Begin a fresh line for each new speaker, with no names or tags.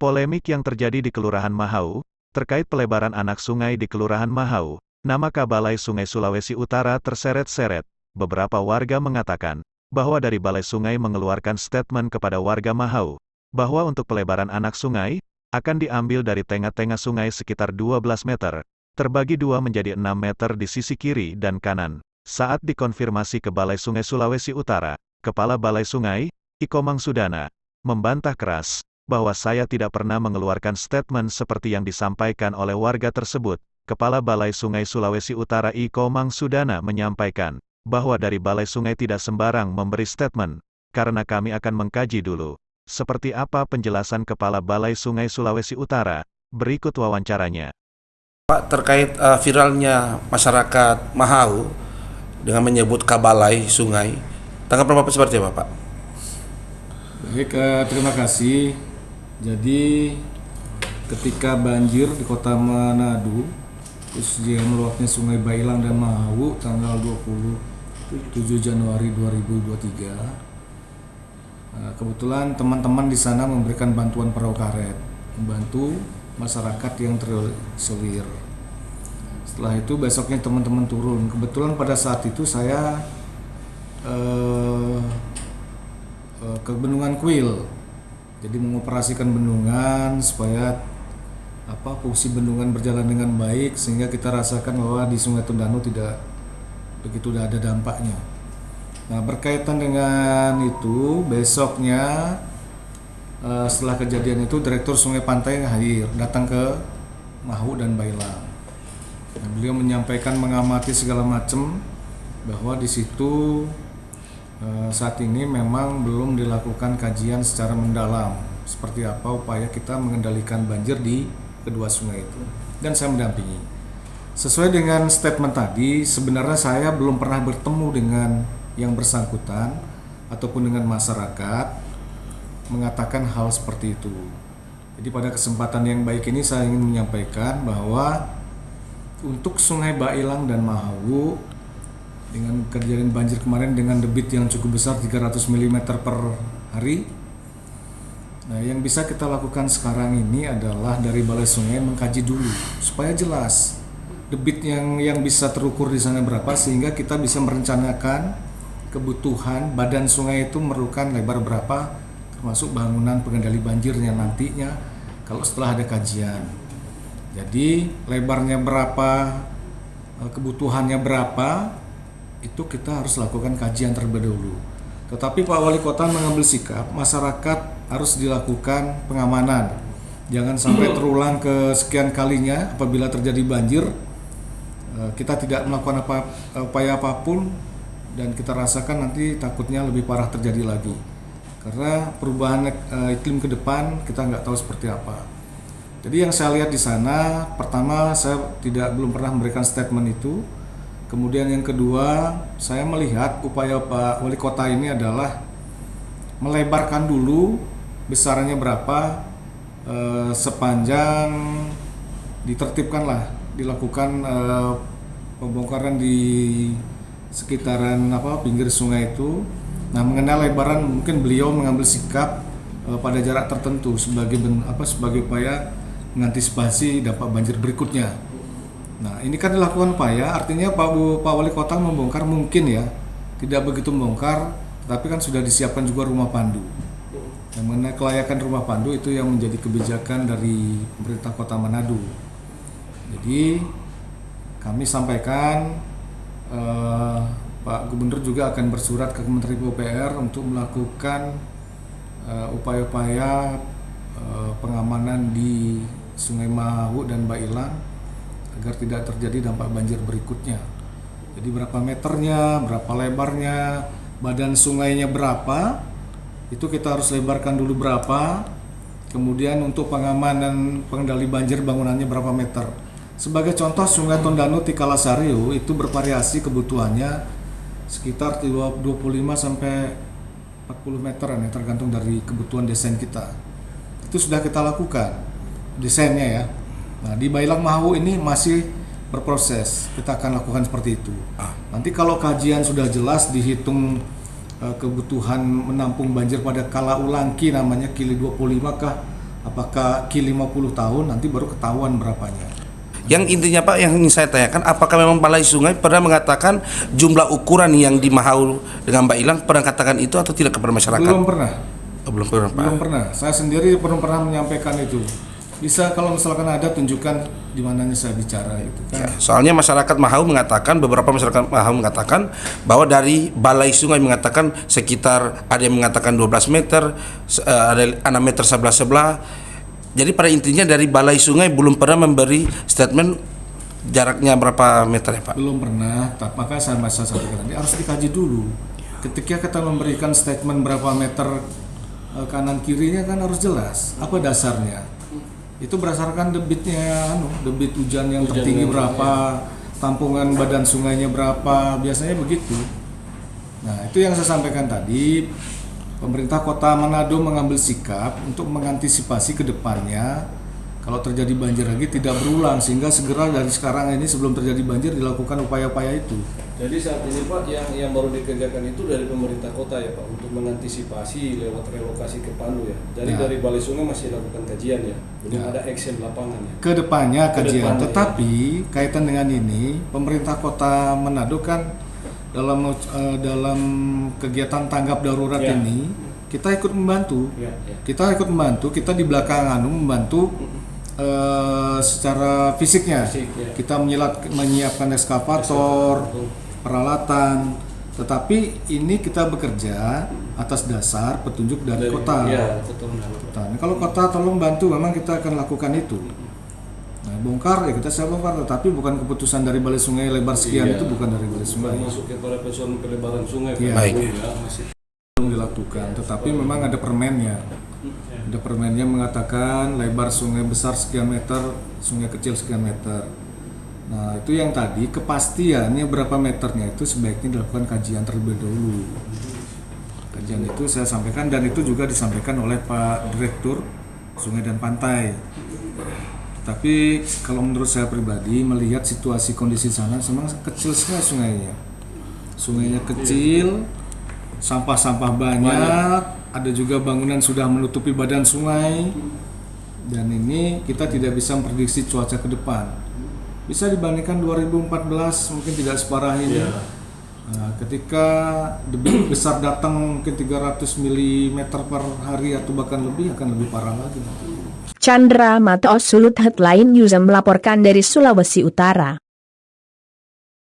Polemik yang terjadi di Kelurahan Mahau, terkait pelebaran anak sungai di Kelurahan Mahau, nama Kabalai Sungai Sulawesi Utara terseret-seret. Beberapa warga mengatakan, bahwa dari Balai Sungai mengeluarkan statement kepada warga Mahau, bahwa untuk pelebaran anak sungai, akan diambil dari tengah-tengah sungai sekitar 12 meter, terbagi dua menjadi 6 meter di sisi kiri dan kanan. Saat dikonfirmasi ke Balai Sungai Sulawesi Utara, Kepala Balai Sungai, Ikomang Sudana, membantah keras, bahwa saya tidak pernah mengeluarkan statement seperti yang disampaikan oleh warga tersebut. Kepala Balai Sungai Sulawesi Utara Ikomang Sudana menyampaikan, bahwa dari Balai Sungai tidak sembarang memberi statement, karena kami akan mengkaji dulu. Seperti apa penjelasan Kepala Balai Sungai Sulawesi Utara? Berikut wawancaranya.
Pak, terkait viralnya masyarakat Mahau dengan menyebut Kabalai Sungai, tanggapan Bapak seperti apa, Pak?
Baik, terima kasih. Jadi ketika banjir di Kota Manado, khususnya meluapnya Sungai Bailang dan Mahau tanggal 27 Januari 2023, kebetulan teman-teman di sana memberikan bantuan perahu karet, membantu masyarakat yang terisolir. Setelah itu besoknya teman-teman turun. Kebetulan pada saat itu saya ke Bendungan Kuil, jadi mengoperasikan bendungan supaya fungsi bendungan berjalan dengan baik, sehingga kita rasakan bahwa di Sungai Tondano tidak begitu ada dampaknya. Nah, berkaitan dengan itu, besoknya setelah kejadian itu Direktur Sungai Pantai hadir, datang ke Mahau dan Bailang. Nah, beliau menyampaikan mengamati segala macam, bahwa di situ saat ini memang belum dilakukan kajian secara mendalam seperti apa upaya kita mengendalikan banjir di kedua sungai itu, dan saya mendampingi. Sesuai dengan statement tadi, sebenarnya saya belum pernah bertemu dengan yang bersangkutan ataupun dengan masyarakat mengatakan hal seperti itu. Jadi pada kesempatan yang baik ini saya ingin menyampaikan bahwa untuk Sungai Bailang dan Mahau, dengan kejadian banjir kemarin dengan debit yang cukup besar 300 mm per hari. Nah, yang bisa kita lakukan sekarang ini adalah dari Balai Sungai mengkaji dulu supaya jelas debit yang bisa terukur di sana berapa, sehingga kita bisa merencanakan kebutuhan badan sungai itu memerlukan lebar berapa, termasuk bangunan pengendali banjirnya nantinya kalau setelah ada kajian. Jadi lebarnya berapa, kebutuhannya berapa, itu kita harus lakukan kajian terlebih dahulu. Tetapi Pak Wali Kota mengambil sikap masyarakat harus dilakukan pengamanan. Jangan sampai terulang kesekian kalinya apabila terjadi banjir, kita tidak melakukan upaya apapun, dan kita rasakan nanti takutnya lebih parah terjadi lagi. Karena perubahan iklim ke depan kita nggak tahu seperti apa. Jadi yang saya lihat di sana, pertama saya belum pernah memberikan statement itu. Kemudian yang kedua, saya melihat upaya Pak Wali Kota ini adalah melebarkan dulu besarnya berapa, sepanjang ditertibkanlah, dilakukan pembongkaran di sekitaran pinggir sungai itu. Nah, mengenai lebaran mungkin beliau mengambil sikap pada jarak tertentu sebagai upaya mengantisipasi dampak banjir berikutnya. Nah, ini kan dilakukan upaya, artinya Pak Wali Kota membongkar mungkin ya, tidak begitu membongkar, tapi kan sudah disiapkan juga rumah pandu. Yang mengenai kelayakan rumah pandu itu yang menjadi kebijakan dari pemerintah Kota Manado. Jadi kami sampaikan, Pak Gubernur juga akan bersurat ke Kementerian PUPR untuk melakukan upaya-upaya pengamanan di Sungai Mahau dan Bailang agar tidak terjadi dampak banjir berikutnya. Jadi berapa meternya, berapa lebarnya, badan sungainya berapa, itu kita harus lebarkan dulu berapa. Kemudian untuk pengamanan pengendali banjir bangunannya berapa meter. Sebagai contoh, Sungai Tondano Tikalasario itu bervariasi kebutuhannya sekitar 25 sampai 40 meteran ya, tergantung dari kebutuhan desain kita. Itu sudah kita lakukan desainnya ya. Nah, di Bailang Mahau ini masih berproses, kita akan lakukan seperti itu. Nanti kalau kajian sudah jelas, dihitung kebutuhan menampung banjir pada kala ulangki namanya kili 25 kah apakah Q 50 tahun nanti baru ketahuan berapanya.
Yang intinya Pak, yang ingin saya tanyakan, apakah memang Balai Sungai pernah mengatakan jumlah ukuran yang di Mahau dengan Mbak Ilang pernah katakan itu atau tidak kepada masyarakat?
Belum pernah.
Oh, belum pernah Pak.
Belum pernah. Saya sendiri belum pernah menyampaikan itu. Bisa kalau misalkan ada tunjukkan di mananya saya bicara itu kan.
Ya, soalnya masyarakat Mahau mengatakan, beberapa masyarakat Mahau mengatakan bahwa dari Balai Sungai mengatakan sekitar, ada yang mengatakan 12 meter, ada 6 meter sebelah. Jadi pada intinya dari Balai Sungai belum pernah memberi statement jaraknya berapa meter ya Pak?
Belum pernah, maka saya sampaikan tadi harus dikaji dulu. Ketika kita memberikan statement berapa meter kanan kirinya kan harus jelas apa dasarnya. Itu berdasarkan debitnya, debit hujan yang tertinggi berapa, tampungan badan sungainya berapa, biasanya begitu. Nah, itu yang saya sampaikan tadi. Pemerintah Kota Manado mengambil sikap untuk mengantisipasi ke depannya kalau terjadi banjir lagi tidak berulang, sehingga segera dari sekarang ini sebelum terjadi banjir dilakukan upaya-upaya itu.
Jadi saat ini Pak yang baru dikerjakan itu dari pemerintah kota ya Pak untuk mengantisipasi lewat relokasi ke Pandu ya. Jadi dari Balai Sungai masih lakukan kajian ya, belum ada action lapangan ya.
Kedepannya kajian,
Kedepannya,
tetapi kaitan dengan ini pemerintah Kota Manado kan dalam kegiatan tanggap darurat ini kita ikut membantu. Kita ikut membantu, kita di belakang membantu secara fisiknya. Kita menyiapkan eskavator, peralatan, tetapi ini kita bekerja atas dasar petunjuk dari kota. Nah, kalau kota tolong bantu, memang kita akan lakukan itu. Nah, bongkar ya kita siap bongkar, tetapi bukan keputusan dari Balai Sungai lebar sekian, itu bukan dari Balai Sungai.
Masuk kepada persoalan pelebaran sungai.
Baik.
Belum dilakukan, tetapi memang ada permennya. Ada permennya mengatakan lebar sungai besar sekian meter, sungai kecil sekian meter. Nah, itu yang tadi kepastiannya berapa meternya itu sebaiknya dilakukan kajian terlebih dahulu. Kajian itu saya sampaikan dan itu juga disampaikan oleh Pak Direktur Sungai dan Pantai. Tapi kalau menurut saya pribadi melihat situasi kondisi sana memang kecil sekali sungainya. Sungainya kecil, sampah-sampah banyak, ada juga bangunan sudah menutupi badan sungai. Dan ini kita tidak bisa memprediksi cuaca ke depan. Bisa dibandingkan 2014 mungkin tidak separah ini. Nah, ketika debit besar datang mungkin 300 mm per hari atau bahkan lebih akan lebih parah lagi.
Chandra Mato Sulut Headline News melaporkan dari Sulawesi Utara.